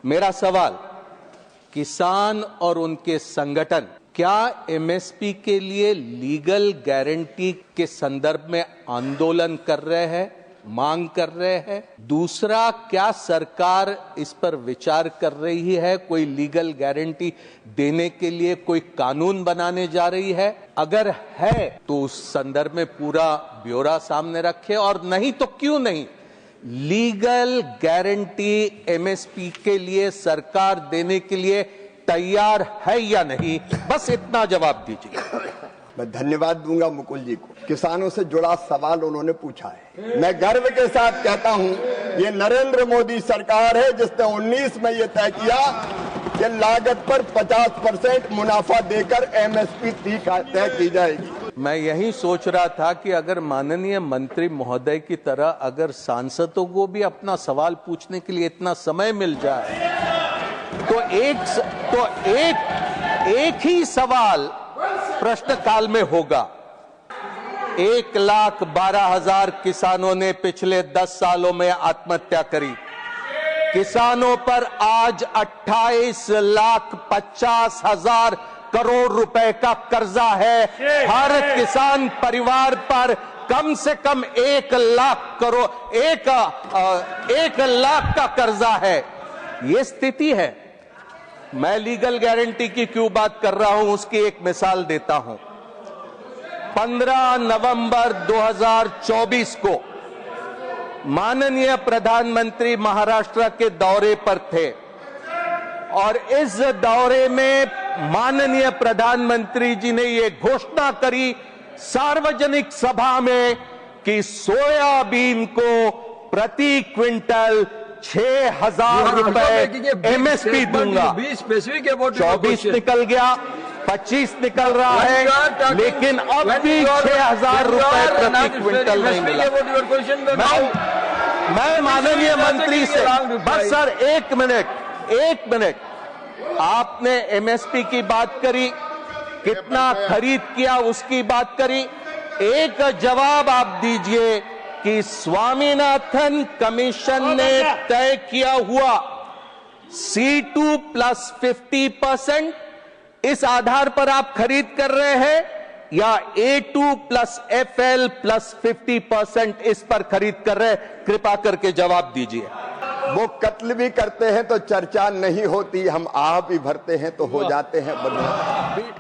मेरा सवाल, किसान और उनके संगठन क्या एमएसपी के लिए लीगल गारंटी के संदर्भ में आंदोलन कर रहे हैं, मांग कर रहे हैं? दूसरा, क्या सरकार इस पर विचार कर रही है, कोई लीगल गारंटी देने के लिए कोई कानून बनाने जा रही है? अगर है तो उस संदर्भ में पूरा ब्यौरा सामने रखे, और नहीं तो क्यों नहीं? लीगल गारंटी एमएसपी के लिए सरकार देने के लिए तैयार है या नहीं? बस इतना जवाब दीजिए। मैं धन्यवाद दूंगा मुकुल जी को, किसानों से जुड़ा सवाल उन्होंने पूछा है। मैं गर्व के साथ कहता हूं, ये नरेंद्र मोदी सरकार है जिसने 19 में ये तय किया कि लागत पर 50% मुनाफा देकर एमएसपी तय की जाएगी। मैं यही सोच रहा था कि अगर माननीय मंत्री महोदय की तरह अगर सांसदों को भी अपना सवाल पूछने के लिए इतना समय मिल जाए तो एक ही सवाल प्रश्नकाल में होगा। 1,12,000 किसानों ने पिछले 10 सालों में आत्महत्या करी। किसानों पर आज 28,50,000 करोड़ रुपए का कर्जा है। हर किसान परिवार पर कम से कम 1 लाख का कर्जा है। ये स्थिति है। मैं लीगल गारंटी की क्यों बात कर रहा हूं, उसकी एक मिसाल देता हूं। 15 नवंबर 2024 को माननीय प्रधानमंत्री महाराष्ट्र के दौरे पर थे और इस दौरे में माननीय प्रधानमंत्री जी ने ये घोषणा करी सार्वजनिक सभा में कि सोयाबीन को प्रति क्विंटल 6,000 रुपए एमएसपी दूंगा। 24 निकल गया, 25 निकल रहा है, लेकिन अब भी 6,000 रुपए प्रति क्विंटल नहीं मिला। मैं माननीय मंत्री से बस सर एक मिनट, आपने एमएसपी की बात करी, कितना खरीद किया उसकी बात करी। एक जवाब आप दीजिए कि स्वामीनाथन कमीशन ने तय किया हुआ C2 प्लस 50%, इस आधार पर आप खरीद कर रहे हैं, या A2 प्लस FL प्लस 50% इस पर खरीद कर रहे हैं? कृपा करके जवाब दीजिए। वो कत्ल भी करते हैं तो चर्चा नहीं होती, हम आह भी भरते हैं तो हो जाते हैं बदनाम।